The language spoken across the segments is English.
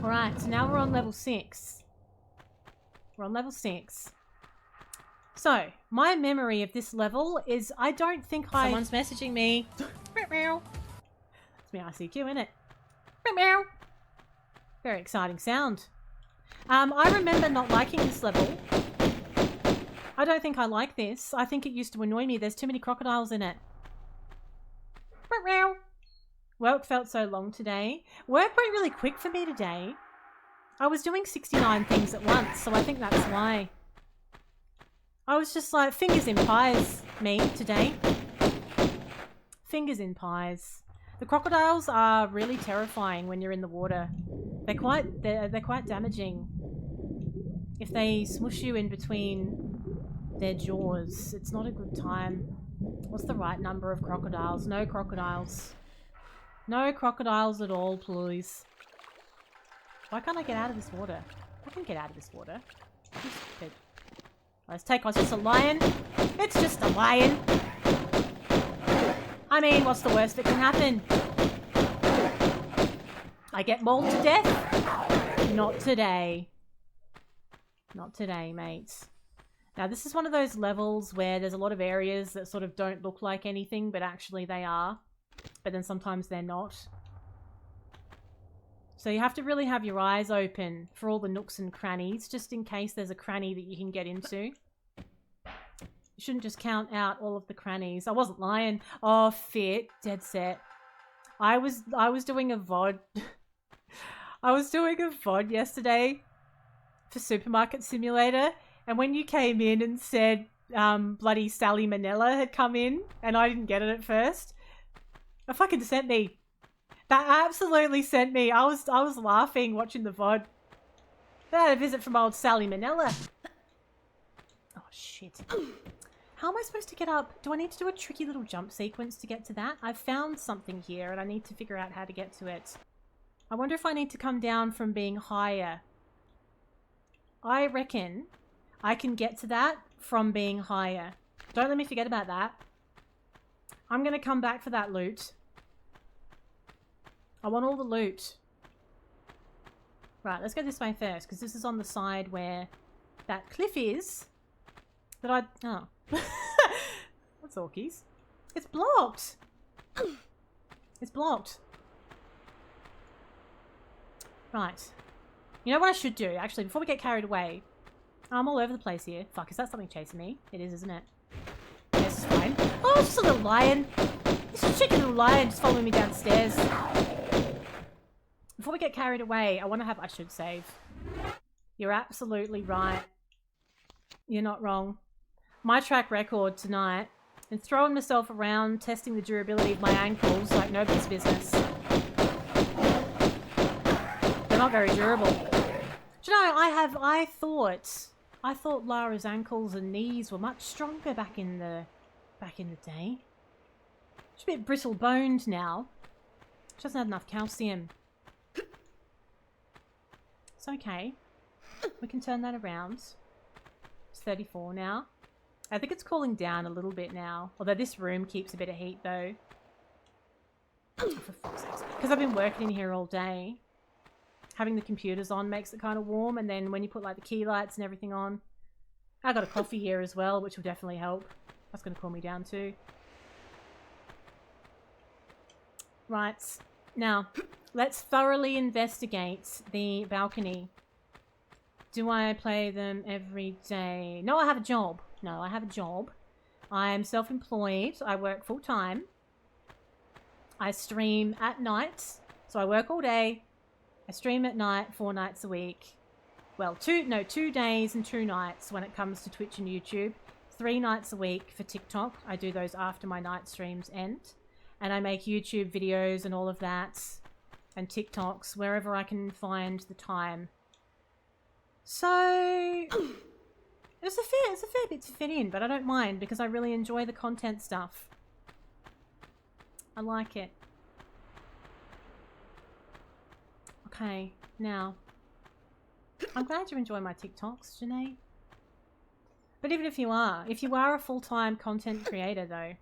Alright, so now we're on level 6. We're on level 6. So, my memory of this level is I don't think Someone's messaging me. It's me ICQ, isn't it? Meow. Very exciting sound. I remember not liking this level. I don't think I like this. I think it used to annoy me. There's too many crocodiles in it. Work felt so long today. Work went really quick for me today. I was doing 69 things at once, so I think that's why. I was just like, fingers in pies, me, today. Fingers in pies. The crocodiles are really terrifying when you're in the water. They're quite damaging. If they smush you in between their jaws, it's not a good time. What's the right number of crocodiles? No crocodiles. No crocodiles at all, please. Why can't I get out of this water? I can get out of this water. I'm stupid. Let's take on. It's just a lion. It's just a lion. I mean, what's the worst that can happen? I get mauled to death? Not today. Not today, mates. Now, this is one of those levels where there's a lot of areas that sort of don't look like anything, but actually they are. But then sometimes they're not. So you have to really have your eyes open for all the nooks and crannies, just in case there's a cranny that you can get into. You shouldn't just count out all of the crannies. I wasn't lying. Oh, fit. Dead set. I was doing a VOD. I was doing a VOD yesterday for Supermarket Simulator. And when you came in and said bloody Sally Manella had come in and I didn't get it at first, that fucking sent me. That absolutely sent me. I was laughing watching the VOD. I had a visit from old Sally Manella. Oh, shit. How am I supposed to get up? Do I need to do a tricky little jump sequence to get to that? I've found something here and I need to figure out how to get to it. I wonder if I need to come down from being higher. I reckon I can get to that from being higher. Don't let me forget about that. I'm going to come back for that loot. I want all the loot. Right, let's go this way first, because this is on the side where that cliff is. That I... Oh. That's orkies. It's blocked! It's blocked. Right. You know what I should do, actually, before we get carried away? I'm all over the place here. Fuck, is that something chasing me? It is, isn't it? Yes, it's fine. Oh, it's just a little lion. It's just a chicken little lion just following me downstairs. Before we get carried away, I should save. You're absolutely right. You're not wrong. My track record tonight, and throwing myself around, testing the durability of my ankles like nobody's business. They're not very durable. Do you know, I thought Lara's ankles and knees were much stronger back in the day. She's a bit brittle boned now. She doesn't have enough calcium. It's okay. We can turn that around. It's 34 now. I think it's cooling down a little bit now. Although this room keeps a bit of heat though. For fuck's sake. Because I've been working in here all day. Having the computers on makes it kind of warm. And then when you put like the key lights and everything on. I got a coffee here as well, which will definitely help. That's going to cool me down too. Right. Now, let's thoroughly investigate the balcony. Do I play them every day? No, I have a job. No, I have a job. I'm self-employed. I work full-time. I stream at night. So I work all day. I stream at night 4 nights a week. Well, 2 days and 2 nights when it comes to Twitch and YouTube. 3 nights a week for TikTok. I do those after my night streams end. And I make YouTube videos and all of that. And TikToks wherever I can find the time. So... It's a fair bit to fit in, but I don't mind because I really enjoy the content stuff. I like it. Okay, now... I'm glad you enjoy my TikToks, Janae. But even if you are a full-time content creator though,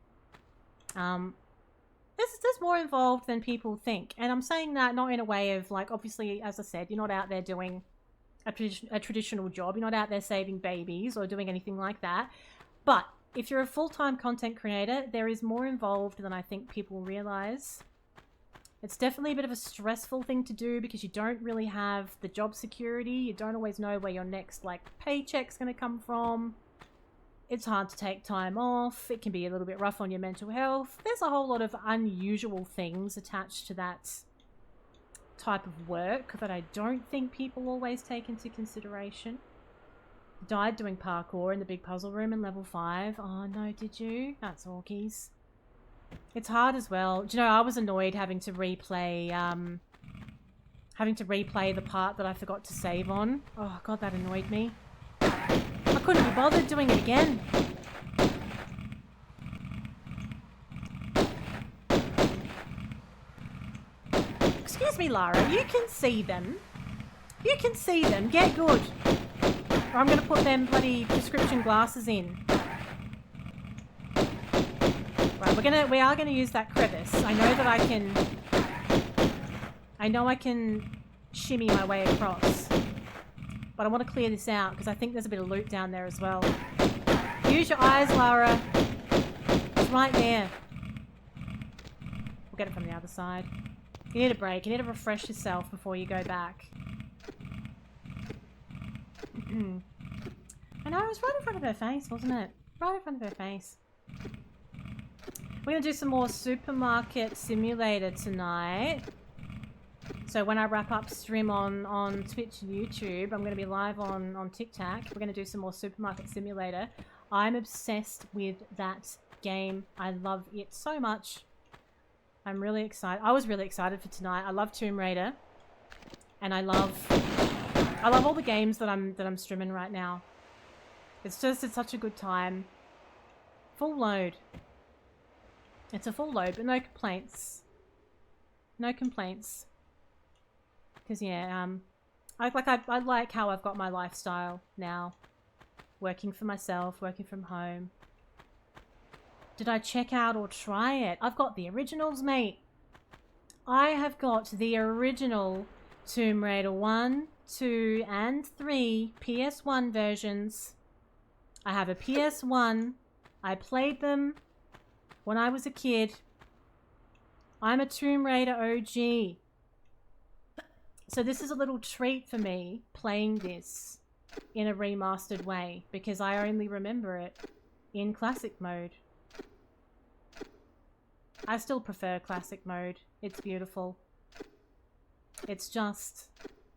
There's more involved than people think. And I'm saying that not in a way of like, obviously, as I said, you're not out there doing a traditional job. You're not out there saving babies or doing anything like that. But if you're a full-time content creator, there is more involved than I think people realize. It's definitely a bit of a stressful thing to do because you don't really have the job security. You don't always know where your next like paycheck's going to come from. It's hard to take time off. It can be a little bit rough on your mental health. There's a whole lot of unusual things attached to that type of work that I don't think people always take into consideration. Died doing parkour in the big puzzle room in level 5. Oh no, did you? That's orkies. It's hard as well. Do you know, I was annoyed having to replay the part that I forgot to save on. Oh god, that annoyed me. I couldn't be bothered doing it again. Excuse me, Lara. You can see them. You can see them. Get good. Or I'm going to put them bloody prescription glasses in. Right, we are going to use that crevice. I know that I can shimmy my way across. But I want to clear this out because I think there's a bit of loot down there as well. Use your eyes, Lara. It's right there. We'll get it from the other side. You need a break. You need to refresh yourself before you go back. I know, it was right in front of her face, wasn't it? Right in front of her face. We're going to do some more Supermarket Simulator tonight. So when I wrap up stream on Twitch and YouTube, I'm going to be live on TikTok. We're going to do some more Supermarket Simulator. I'm obsessed with that game. I love it so much. I'm really excited. I was really excited for tonight. I love Tomb Raider. And I love all the games that I'm streaming right now. It's such a good time. Full load. It's a full load, but no complaints. No complaints. Because yeah, I like how I've got my lifestyle now. Working for myself, working from home. Did I check out or try it? I've got the originals, mate. I have got the original Tomb Raider 1, 2, and 3 PS1 versions. I have a PS1. I played them when I was a kid. I'm a Tomb Raider OG. So this is a little treat for me, playing this in a remastered way, because I only remember it in classic mode. I still prefer classic mode. It's beautiful. It's just...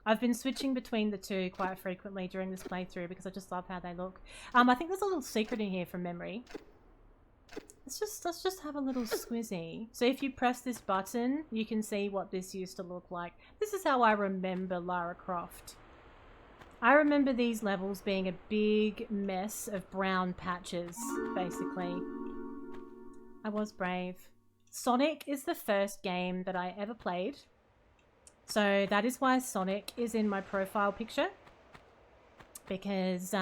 I've been switching between the two quite frequently during this playthrough because I just love how they look. I think there's a little secret in here from memory. Let's just have a little squizzy. So if you press this button, you can see what this used to look like. This is how I remember Lara Croft. I remember these levels being a big mess of brown patches, basically. I was brave. Sonic is the first game that I ever played. So that is why Sonic is in my profile picture. Because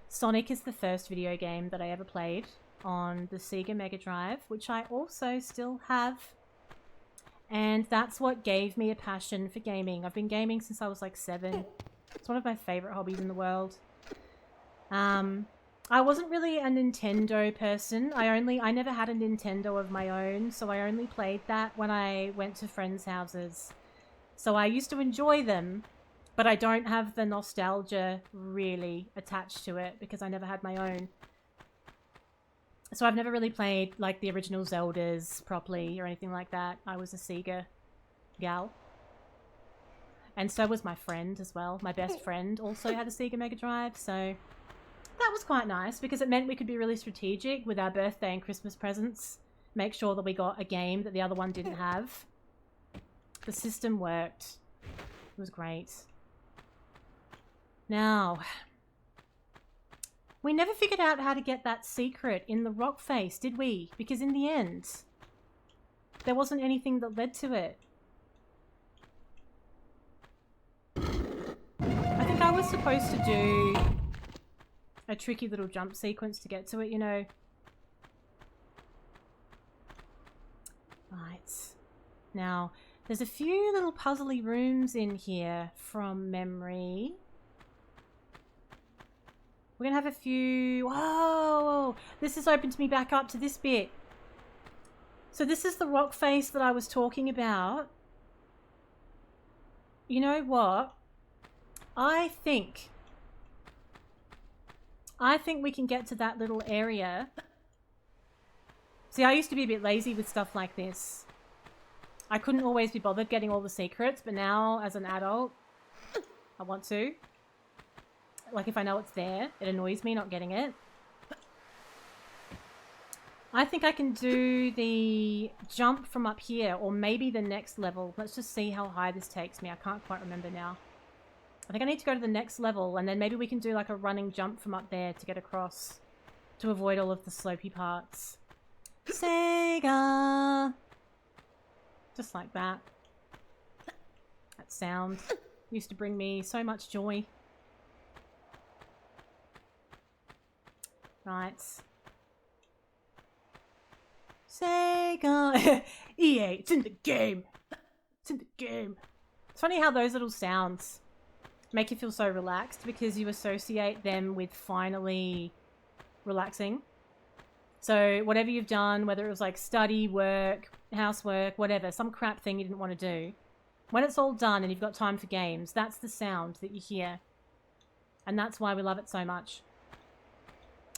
Sonic is the first video game that I ever played on the Sega Mega Drive, which I also still have. And that's what gave me a passion for gaming. I've been gaming since I was like 7. It's one of my favorite hobbies in the world. I wasn't really a Nintendo person. I never had a Nintendo of my own, so I only played that when I went to friends' houses. So I used to enjoy them, but I don't have the nostalgia really attached to it because I never had my own. So I've never really played like the original Zeldas properly or anything like that. I was a Sega gal. And so was my friend as well. My best friend also had a Sega Mega Drive, so that was quite nice because it meant we could be really strategic with our birthday and Christmas presents. Make sure that we got a game that the other one didn't have. The system worked. It was great. Now, we never figured out how to get that secret in the rock face, did we? Because in the end, there wasn't anything that led to it. I think I was supposed to do a tricky little jump sequence to get to it, you know. Right. Now, there's a few little puzzly rooms in here from memory. We're going to have a few... Whoa! This has opened me back up to this bit. So this is the rock face that I was talking about. You know what? I think we can get to that little area. See, I used to be a bit lazy with stuff like this. I couldn't always be bothered getting all the secrets, but now, as an adult, I want to. Like, if I know it's there, it annoys me not getting it. I think I can do the jump from up here, or maybe the next level. Let's just see how high this takes me. I can't quite remember now. I think I need to go to the next level, and then maybe we can do like a running jump from up there to get across, to avoid all of the slopey parts. Sega! Just like that. That sound used to bring me so much joy. Right. Sega! EA, it's in the game! It's in the game. It's funny how those little sounds make you feel so relaxed because you associate them with finally relaxing. So whatever you've done, whether it was like study, work, housework, whatever, some crap thing you didn't want to do, when it's all done and you've got time for games, that's the sound that you hear. And that's why we love it so much.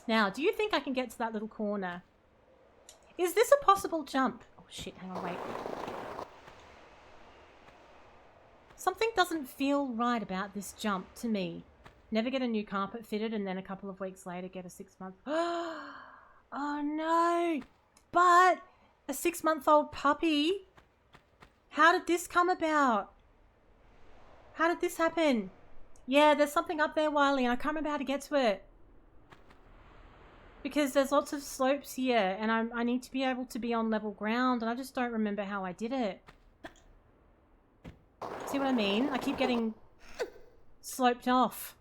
Now, do you think I can get to that little corner? Is this a possible jump? Oh shit, hang on, wait. Something doesn't feel right about this jump to me. Never get a new carpet fitted and then a couple of weeks later get a 6-month... Oh no! But a 6-month-old puppy? How did this come about? How did this happen? Yeah, there's something up there, Wiley, and I can't remember how to get to it. Because there's lots of slopes here, and I need to be able to be on level ground, and I just don't remember how I did it. See what I mean? I keep getting sloped off.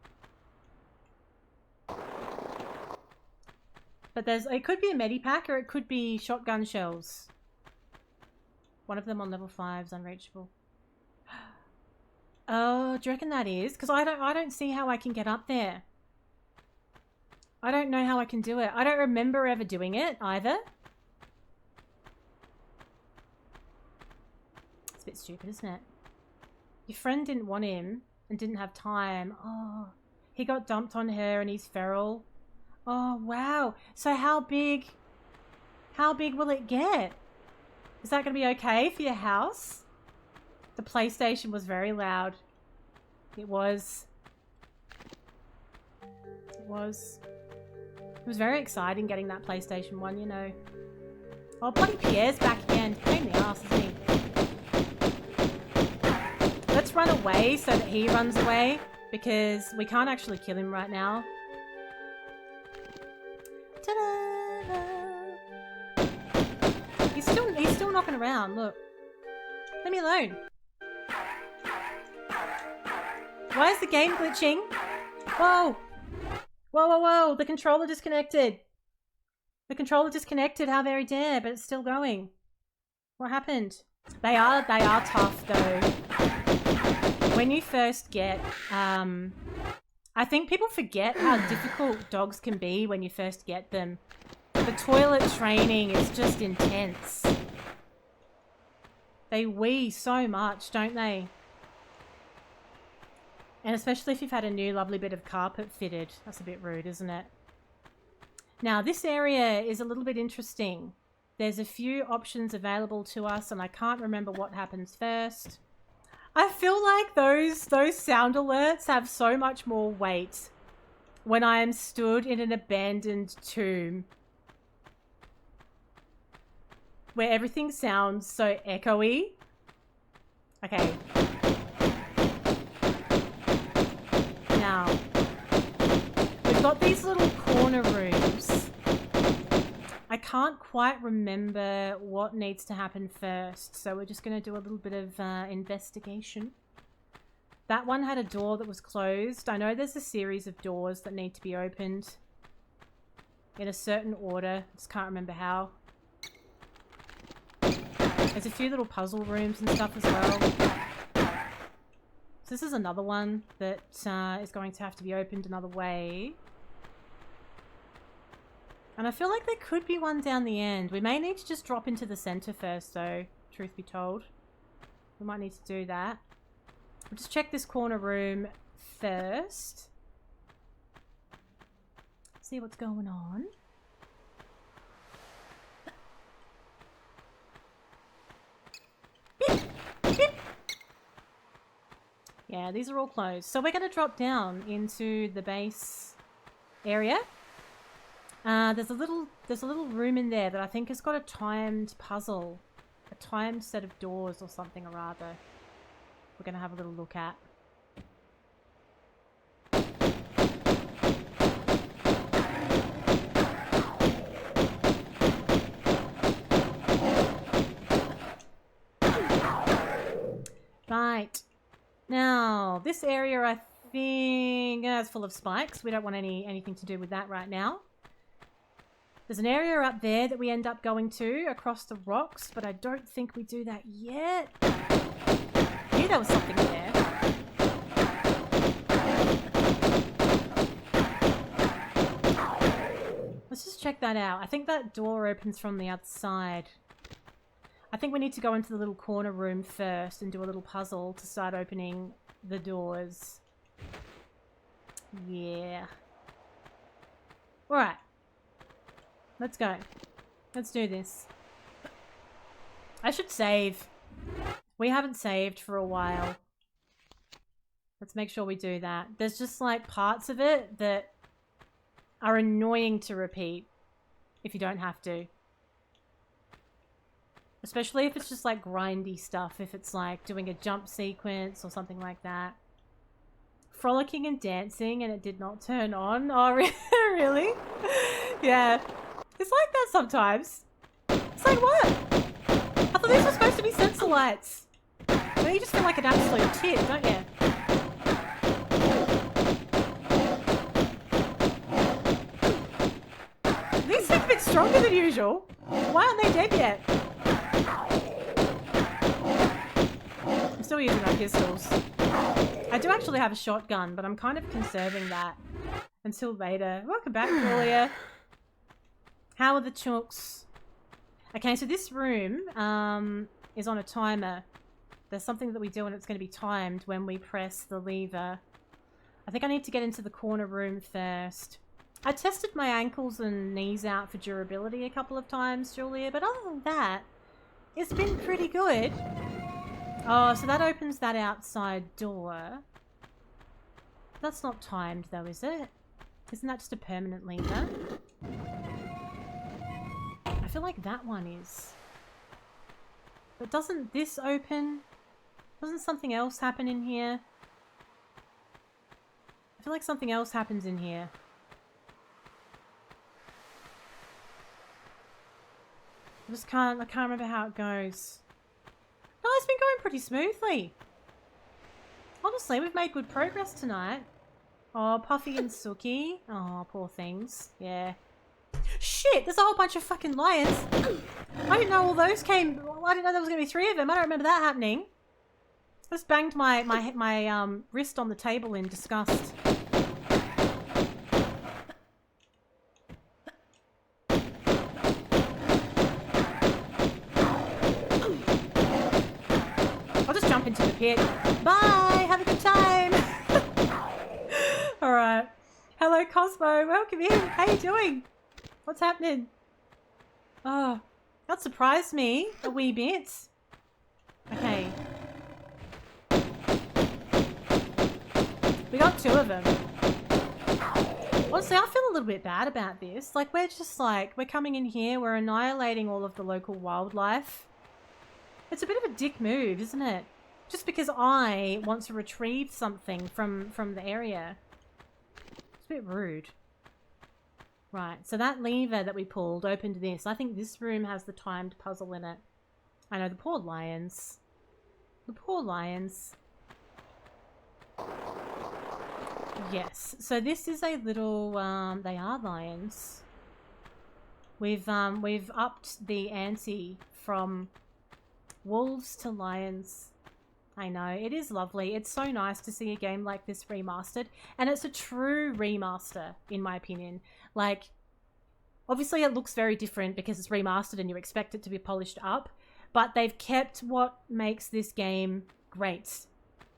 But it could be a medipack, or it could be shotgun shells. One of them on level 5 is unreachable. Oh, do you reckon that is? Because I don't see how I can get up there. I don't know how I can do it. I don't remember ever doing it either. It's a bit stupid, isn't it? Your friend didn't want him and didn't have time. Oh, he got dumped on her and he's feral. Oh, wow. So how big will it get? Is that going to be okay for your house? The PlayStation was very loud. It was. It was. It was very exciting getting that PlayStation 1, you know. Oh, bloody Pierre's back again. Pain in the ass, isn't he? Let's run away so that he runs away, because we can't actually kill him right now. Ta-da! He's still knocking around, look. Leave me alone. Why is the game glitching? Whoa! Whoa, whoa, whoa! The controller disconnected! The controller disconnected, how very dare, but it's still going. What happened? They are tough though. When you first get, I think people forget how difficult dogs can be when you first get them. The toilet training is just intense. They wee so much, don't they? And especially if you've had a new lovely bit of carpet fitted. That's a bit rude, isn't it? Now, this area is a little bit interesting. There's a few options available to us, and I can't remember what happens first. I feel like those sound alerts have so much more weight when I am stood in an abandoned tomb where everything sounds so echoey. Okay. Now, we've got these little corner rooms. I can't quite remember what needs to happen first, so we're just going to do a little bit of investigation. That one had a door that was closed. I know there's a series of doors that need to be opened in a certain order. Just can't remember how. There's a few little puzzle rooms and stuff as well. So this is another one that is going to have to be opened another way. And I feel like there could be one down the end. We may need to just drop into the center first though, truth be told. We might need to do that. We'll just check this corner room first. See what's going on. Beep, beep. Yeah, these are all closed. So we're going to drop down into the base area. There's a little room in there that I think has got a timed puzzle, a timed set of doors or something or other. We're going to have a little look at. Right. Now, this area I think is full of spikes. We don't want anything to do with that right now. There's an area up there that we end up going to across the rocks, but I don't think we do that yet. I knew there was something there. Let's just check that out. I think that door opens from the other side. I think we need to go into the little corner room first and do a little puzzle to start opening the doors. Yeah. Alright. Let's go. Let's do this. I should save. We haven't saved for a while. Let's make sure we do that. There's just like parts of it that are annoying to repeat if you don't have to. Especially if it's just like grindy stuff. If it's like doing a jump sequence or something like that. Frolicking and dancing and it did not turn on. Oh, really? Yeah. It's like that sometimes. It's like, what? I thought these were supposed to be sensor lights. Well, you just feel like an absolute tit, don't you? These seem a bit stronger than usual. Why aren't they dead yet? I'm still using my pistols. I do actually have a shotgun, but I'm kind of conserving that until later. Welcome back, Julia. How are the chooks? Okay, so this room is on a timer. There's something that we do and it's going to be timed when we press the lever. I think I need to get into the corner room first. I tested my ankles and knees out for durability a couple of times, Julia, but other than that, it's been pretty good. Oh, so that opens that outside door. That's not timed though, is it? Isn't that just a permanent lever? I feel like that one is. But doesn't this open? Doesn't something else happen in here? I feel like something else happens in here. I can't remember how it goes. No, it's been going pretty smoothly. Honestly, we've made good progress tonight. Oh, Puffy and Suki. Oh, poor things. Yeah. Shit, there's a whole bunch of fucking lions. I didn't know all those came. I didn't know there was going to be 3 of them. I don't remember that happening. I just banged my wrist on the table in disgust. I'll just jump into the pit. Bye! Have a good time! Alright. Hello, Cosmo. Welcome in. How you doing? What's happening? Oh, that surprised me a wee bit. Okay. We got 2 of them. Honestly, I feel a little bit bad about this. Like, we're coming in here, we're annihilating all of the local wildlife. It's a bit of a dick move, isn't it? Just because I want to retrieve something from the area. It's a bit rude. Right, so that lever that we pulled opened this. I think this room has the timed puzzle in it. I know, the poor lions. The poor lions. Yes, so this is a little, they are lions. We've upped the ante from Wolves to lions. I know, it is lovely. It's so nice to see a game like this remastered. And it's a true remaster, in my opinion. Like, obviously it looks very different because it's remastered and you expect it to be polished up. But they've kept what makes this game great.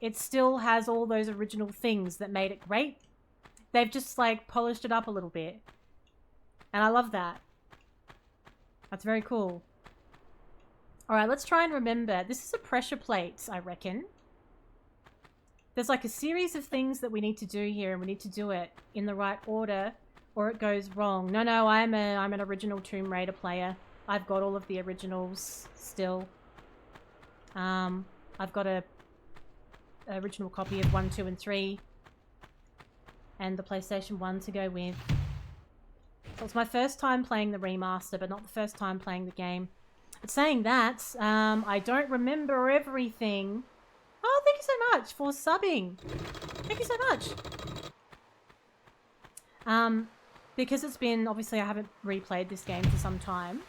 It still has all those original things that made it great. They've just, like, polished it up a little bit. And I love that. That's very cool. Alright, let's try and remember. This is a pressure plate, I reckon. There's like a series of things that we need to do here, and we need to do it in the right order, or it goes wrong. No, I'm an original Tomb Raider player. I've got all of the originals still. I've got a original copy of 1, 2, and 3. And the PlayStation 1 to go with. So it's my first time playing the remaster, but not the first time playing the game. But saying that, I don't remember everything. Oh, thank you so much for subbing. Thank you so much. Because it's been, obviously I haven't replayed this game for some time.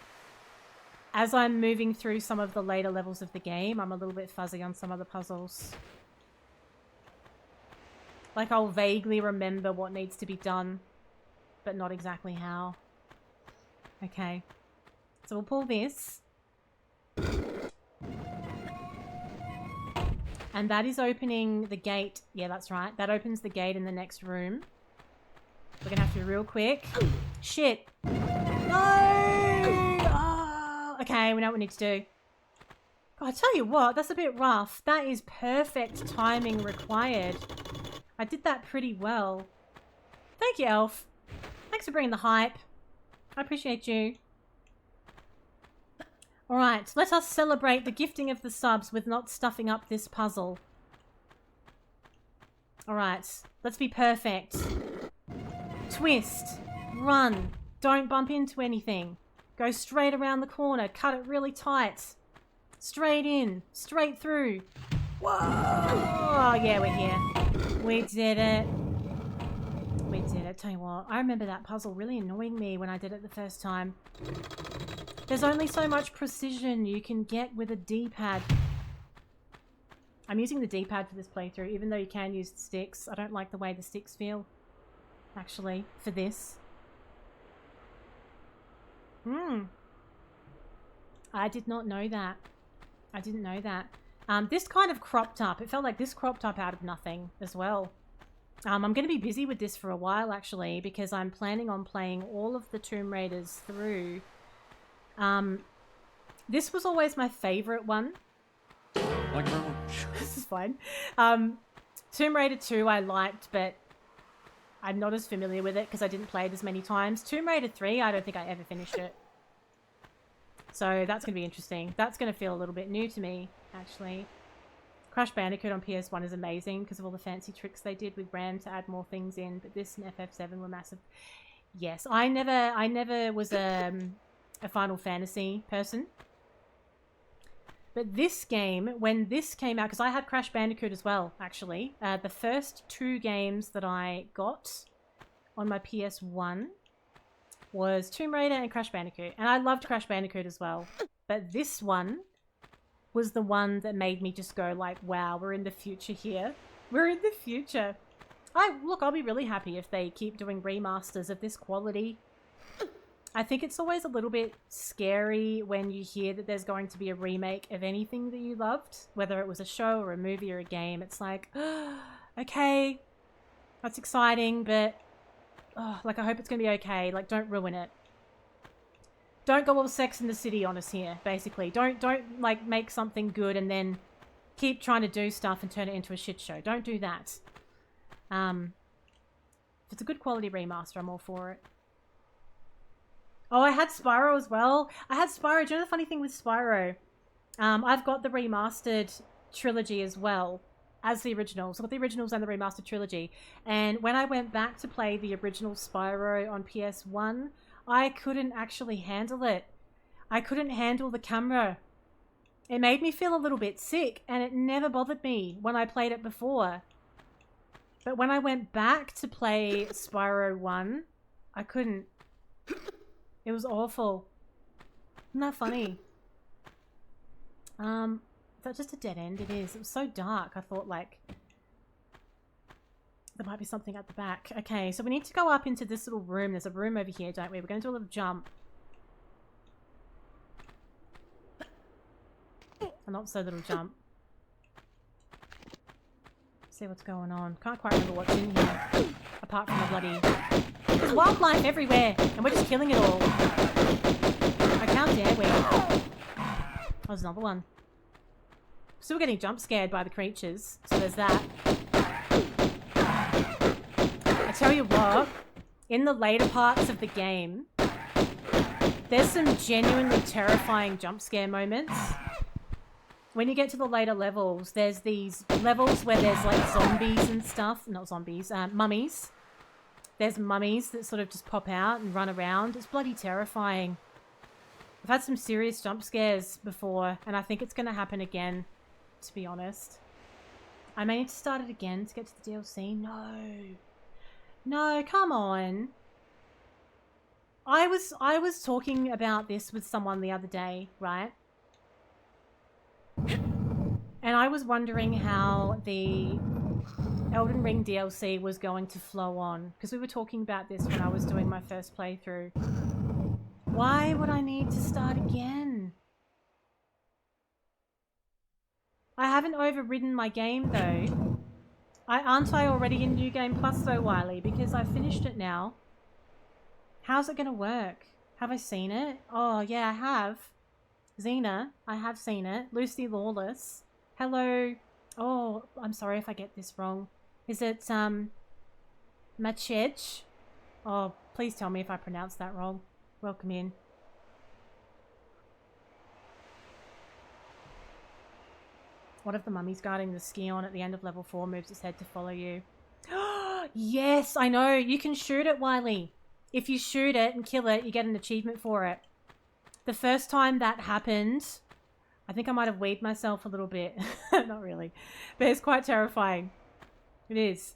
As I'm moving through some of the later levels of the game, I'm a little bit fuzzy on some of the puzzles. Like, I'll vaguely remember what needs to be done, but not exactly how. Okay. So we'll pull this. And that is opening the gate. Yeah, that's right. That opens the gate in the next room. We're going to have to be real quick. Shit. No! Oh, okay, we know what we need to do. God, I tell you what, that's a bit rough. That is perfect timing required. I did that pretty well. Thank you, Elf. Thanks for bringing the hype. I appreciate you. Alright, let us celebrate the gifting of the subs with not stuffing up this puzzle. Alright, let's be perfect. Twist. Run. Don't bump into anything. Go straight around the corner. Cut it really tight. Straight in. Straight through. Whoa! Oh, yeah, we're here. We did it. We did it. Tell you what, I remember that puzzle really annoying me when I did it the first time. There's only so much precision you can get with a D-pad. I'm using the D-pad for this playthrough, even though you can use the sticks. I don't like the way the sticks feel, actually, for this. I did not know that. I didn't know that. This kind of cropped up. It felt like this cropped up out of nothing as well. I'm going to be busy with this for a while, actually, because I'm planning on playing all of the Tomb Raiders through. This was always my favorite one. Like this is fine. Tomb Raider 2 I liked, but I'm not as familiar with it because I didn't play it as many times. Tomb Raider 3, I don't think I ever finished it. So that's going to be interesting. That's going to feel a little bit new to me, actually. Crash Bandicoot on PS1 is amazing because of all the fancy tricks they did with RAM to add more things in, but this and FF7 were massive. Yes, I never was a Final Fantasy person. But this game, when this came out, because I had Crash Bandicoot as well, actually. The first 2 games that I got on my PS1 was Tomb Raider and Crash Bandicoot. And I loved Crash Bandicoot as well. But this one was the one that made me just go like, wow, we're in the future here. We're in the future. Look, I'll be really happy if they keep doing remasters of this quality. I think it's always a little bit scary when you hear that there's going to be a remake of anything that you loved, whether it was a show or a movie or a game. It's like, okay, that's exciting, but like, I hope it's going to be okay. Like, don't ruin it. Don't go all Sex in the City on us here, basically. Don't like, make something good and then keep trying to do stuff and turn it into a shit show. Don't do that. If it's a good quality remaster, I'm all for it. Oh, I had Spyro as well. I had Spyro. Do you know the funny thing with Spyro? I've got the remastered trilogy as well as the originals. I've got the originals and the remastered trilogy. And when I went back to play the original Spyro on PS1, I couldn't actually handle it. I couldn't handle the camera. It made me feel a little bit sick, and it never bothered me when I played it before. But when I went back to play Spyro 1, I couldn't. It was awful. Isn't that funny? Is that just a dead end? It is. It was so dark. I thought, like, there might be something at the back. Okay, so we need to go up into this little room. There's a room over here, don't we? We're going to do a little jump. A not so little jump. See what's going on. Can't quite remember what's in here. Apart from the bloody... There's wildlife everywhere! And we're just killing it all. Like, how dare we? Oh, there's another one. Still getting jump scared by the creatures. So there's that. I tell you what. In the later parts of the game, there's some genuinely terrifying jump scare moments. When you get to the later levels, there's these levels where there's like zombies and stuff. Not zombies, mummies. There's mummies that sort of just pop out and run around. It's bloody terrifying. I've had some serious jump scares before, and I think it's going to happen again, to be honest. I may need to start it again to get to the DLC. No. No, come on. I was talking about this with someone the other day, right? And I was wondering how the Elden Ring DLC was going to flow on. Because we were talking about this when I was doing my first playthrough. Why would I need to start again? I haven't overridden my game though. Aren't I already in New Game Plus though, Wiley? Because I've finished it now. How's it going to work? Have I seen it? Oh yeah, I have. Xena, I have seen it. Lucy Lawless. Hello. Oh, I'm sorry if I get this wrong. Is it, Machech? Oh, please tell me if I pronounced that wrong. Welcome in. One of the mummies guarding the Skion at the end of level 4 moves its head to follow you. Yes, I know. You can shoot it, Wiley. If you shoot it and kill it, you get an achievement for it. The first time that happened, I think I might have weed myself a little bit. Not really. But it's quite terrifying. It is.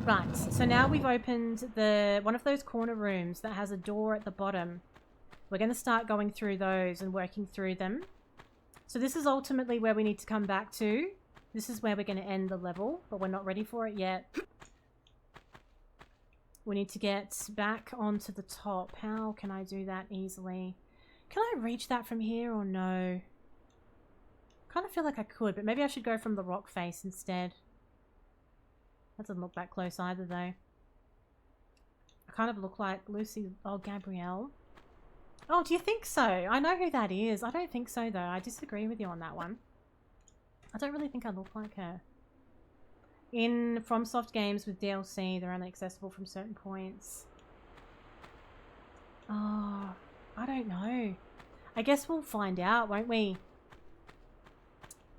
Right, so now we've opened one of those corner rooms that has a door at the bottom. We're going to start going through those and working through them. So this is ultimately where we need to come back to. This is where we're going to end the level, but we're not ready for it yet. We need to get back onto the top. How can I do that easily? Can I reach that from here or no? I kind of feel like I could, but maybe I should go from the rock face instead. That doesn't look that close either, though. I kind of look like Lucy... Oh, Gabrielle. Oh, do you think so? I know who that is. I don't think so, though. I disagree with you on that one. I don't really think I look like her. In FromSoft games with DLC, they're only accessible from certain points. Oh, I don't know. I guess we'll find out, won't we?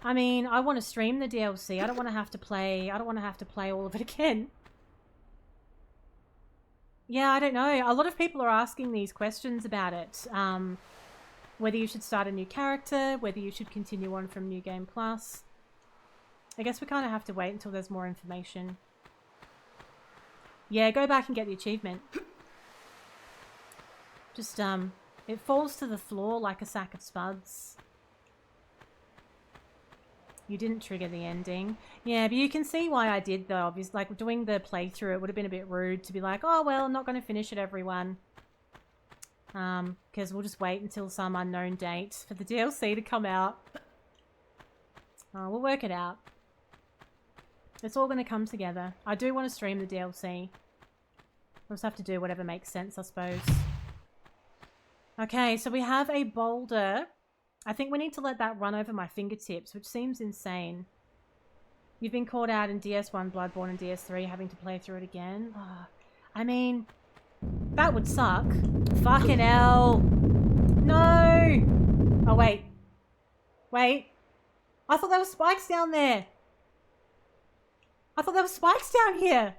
I mean, I want to stream the DLC. I don't want to have to play all of it again. Yeah, I don't know. A lot of people are asking these questions about it. Whether you should start a new character, whether you should continue on from New Game Plus. I guess we kind of have to wait until there's more information. Yeah, go back and get the achievement. Just, it falls to the floor like a sack of spuds. You didn't trigger the ending. Yeah, but you can see why I did, though. Obviously, like, doing the playthrough, it would have been a bit rude to be like, oh, well, I'm not going to finish it, everyone. Because we'll just wait until some unknown date for the DLC to come out. We'll work it out. It's all going to come together. I do want to stream the DLC. We'll just have to do whatever makes sense, I suppose. Okay, so we have a boulder. I think we need to let that run over my fingertips, which seems insane. You've been caught out in DS1, Bloodborne, and DS3, having to play through it again. Oh, I mean, that would suck. Fucking hell. No! Oh, wait. Wait. I thought there were spikes down there. I thought there were spikes down here.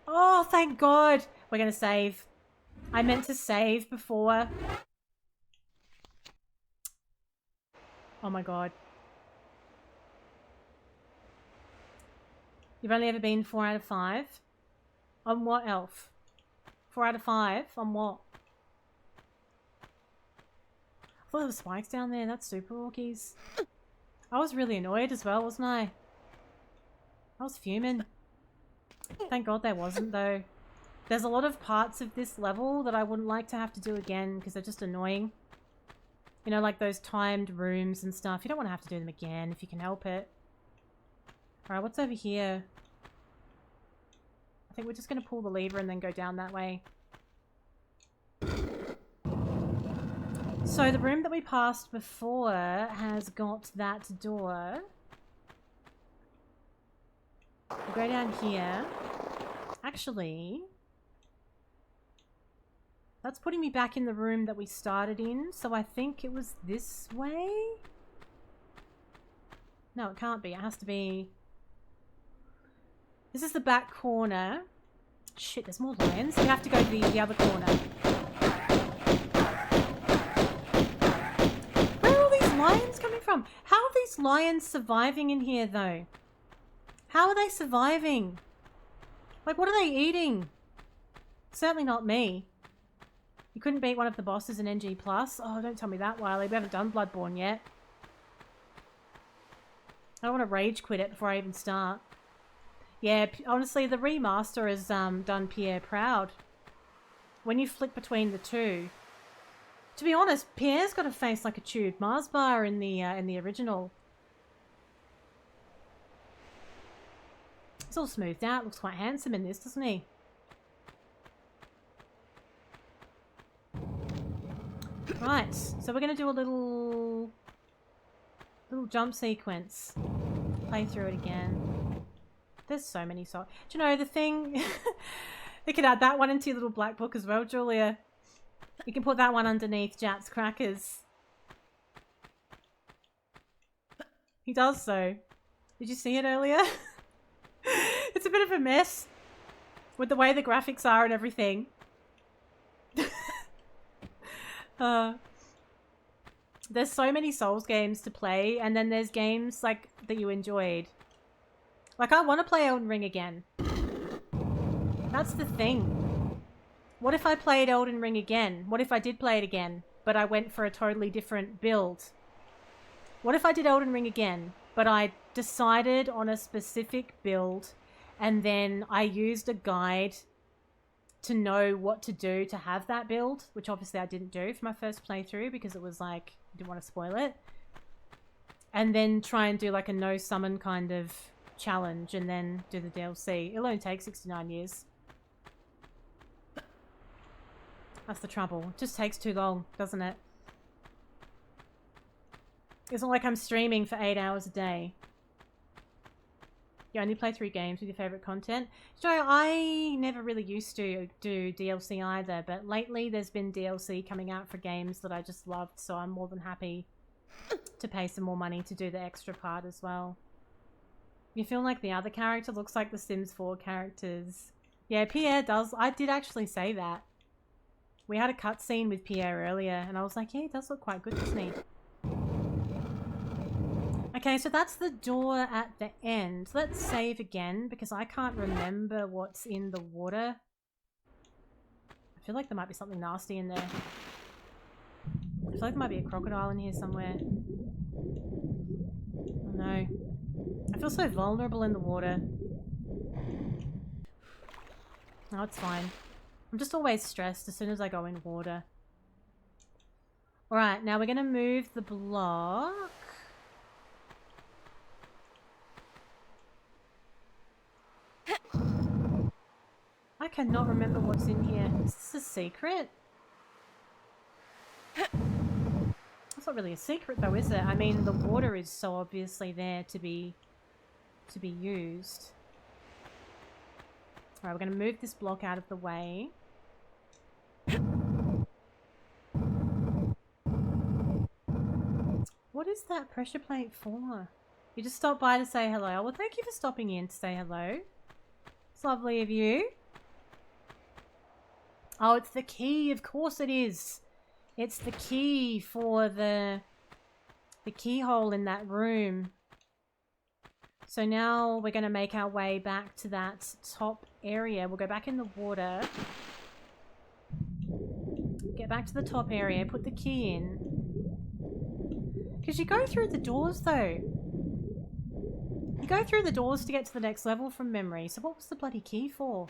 Oh, thank God. We're going to save. I meant to save before. Oh my God. You've only ever been 4 out of 5? On what, Elf? 4 out of 5? On what? I thought there were spikes down there. That's super orkies. I was really annoyed as well, wasn't I? I was fuming. Thank God there wasn't, though. There's a lot of parts of this level that I wouldn't like to have to do again because they're just annoying. You know, like those timed rooms and stuff. You don't want to have to do them again if you can help it. Alright, what's over here? I think we're just going to pull the lever and then go down that way. So the room that we passed before has got that door. We'll go down here. Actually, that's putting me back in the room that we started in, so I think it was this way? No, it can't be. It has to be... This is the back corner. Shit, there's more lions. We have to go to the other corner. Where are all these lions coming from? How are these lions surviving in here, though? How are they surviving? Like, what are they eating? Certainly not me. You couldn't beat one of the bosses in NG+. Oh, don't tell me that, Wiley. We haven't done Bloodborne yet. I don't want to rage quit it before I even start. Yeah, honestly, the remaster has done Pierre proud. When you flick between the two... To be honest, Pierre's got a face like a chewed Mars bar in the original. It's all smoothed out. Looks quite handsome in this, doesn't he? Right, so we're going to do a little jump sequence. Play through it again. There's so many songs. Do you know the thing? You can add that one into your little black book as well, Julia. You can put that one underneath Jat's crackers. He does so. Did you see it earlier? It's a bit of a mess with the way the graphics are and everything. There's so many Souls games to play, and then there's games like that you enjoyed. Like, I want to play Elden Ring again. That's the thing. What if I played Elden Ring again? What if I did play it again, but I went for a totally different build? What if I did Elden Ring again, but I decided on a specific build, and then I used a guide to know what to do to have that build, which obviously I didn't do for my first playthrough because it was like, I didn't want to spoil it. And then try and do like a no summon kind of challenge and then do the DLC. It'll only take 69 years. That's the trouble. It just takes too long, doesn't it? It's not like I'm streaming for 8 hours a day. You only play 3 games with your favourite content. So I never really used to do DLC either, but lately there's been DLC coming out for games that I just loved, so I'm more than happy to pay some more money to do the extra part as well. You feel like the other character looks like the Sims 4 characters. Yeah, Pierre does. I did actually say that. We had a cutscene with Pierre earlier, and I was like, yeah, he does look quite good, doesn't he? Okay, so that's the door at the end. Let's save again, because I can't remember what's in the water. I feel like there might be something nasty in there. I feel like there might be a crocodile in here somewhere. Oh no. I feel so vulnerable in the water. No, it's fine. I'm just always stressed as soon as I go in water. Alright, now we're going to move the block. I cannot remember what's in here. Is this a secret? That's not really a secret though, is it? I mean, the water is so obviously there to be used. Alright, we're going to move this block out of the way. What is that pressure plate for? You just stopped by to say hello. Well, thank you for stopping in to say hello. It's lovely of you. Oh, it's the key. Of course it is. It's the key for the keyhole in that room. So now we're going to make our way back to that top area. We'll go back in the water. Get back to the top area. Put the key in. Because you go through the doors, though. You go through the doors to get to the next level from memory. So what was the bloody key for?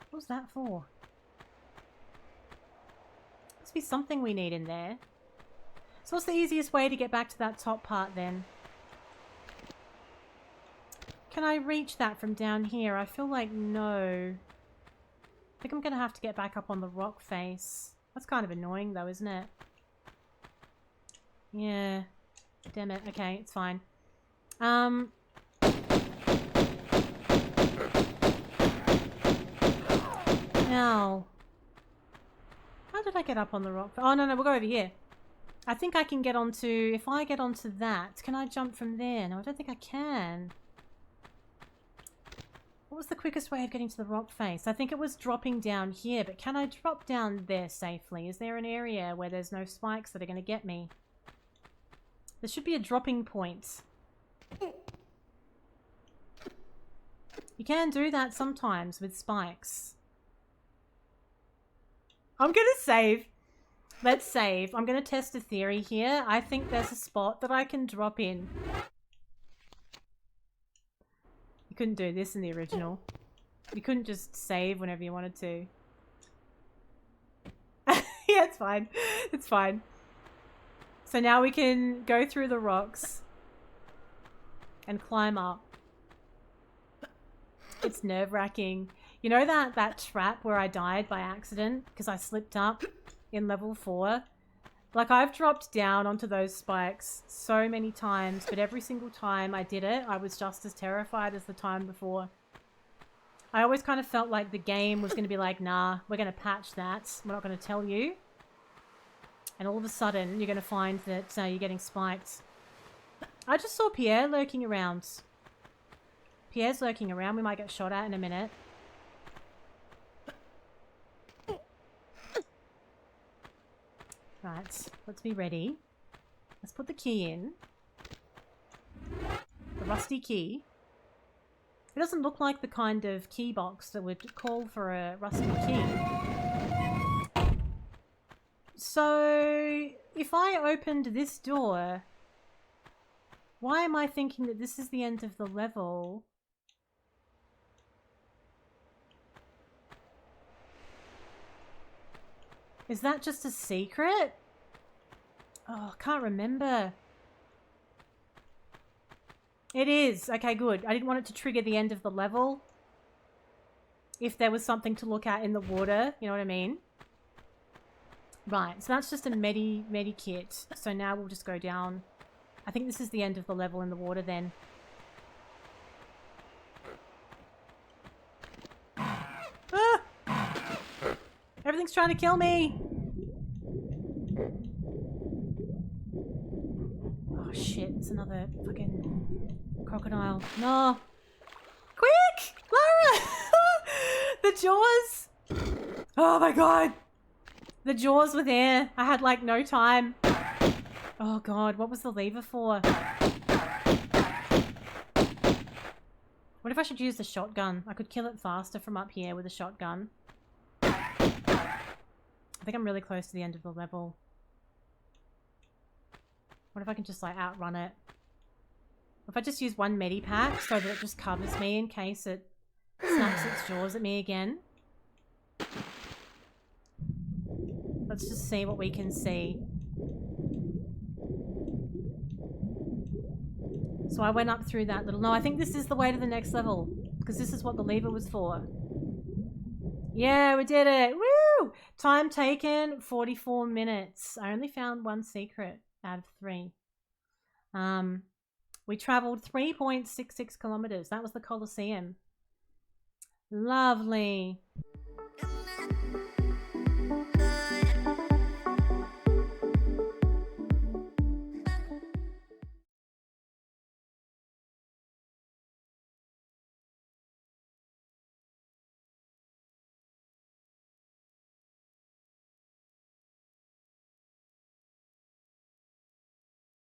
What was that for? Must be something we need in there. So what's the easiest way to get back to that top part then? Can I reach that from down here? I feel like no. I think I'm going to have to get back up on the rock face. That's kind of annoying though, isn't it? Yeah. Damn it. Okay, it's fine. Now. How did I get up on the rock? Oh, no, we'll go over here. I think I can get onto... If I get onto that, can I jump from there? No, I don't think I can. What was the quickest way of getting to the rock face? I think it was dropping down here, but can I drop down there safely? Is there an area where there's no spikes that are going to get me? There should be a dropping point. You can do that sometimes with spikes. I'm going to save. Let's save. I'm going to test a theory here. I think there's a spot that I can drop in. You couldn't do this in the original. You couldn't just save whenever you wanted to. Yeah, it's fine. It's fine. So now we can go through the rocks and climb up. It's nerve-wracking. You know that trap where I died by accident because I slipped up in level 4? Like, I've dropped down onto those spikes so many times, but every single time I did it, I was just as terrified as the time before. I always kind of felt like the game was going to be like, nah, we're going to patch that. We're not going to tell you. And all of a sudden, you're going to find that you're getting spiked. I just saw Pierre lurking around. Pierre's lurking around. We might get shot at in a minute. Right, let's be ready. Let's put the key in. The rusty key. It doesn't look like the kind of key box that would call for a rusty key. So, if I opened this door, why am I thinking that this is the end of the level? Is that just a secret? Oh, I can't remember. It is. Okay, good. I didn't want it to trigger the end of the level. If there was something to look at in the water, you know what I mean? Right, so that's just a medi kit. So now we'll just go down. I think this is the end of the level in the water then. Ah! Everything's trying to kill me! Oh shit, it's another fucking crocodile. No! Quick! Lara! The jaws! Oh my god! The jaws were there. I had like no time. Oh god, what was the lever for? What if I should use the shotgun? I could kill it faster from up here with a shotgun. I think I'm really close to the end of the level. What if I can just like outrun it? If I just use one medipack so that it just covers me in case it snaps its jaws at me again. Let's just see what we can see. So I went up through that little... No, I think this is the way to the next level. Because this is what the lever was for. Yeah, we did it! Woo! Time taken, 44 minutes. I only found one secret out of 3. We travelled 3.66 kilometres. That was the Colosseum. Lovely.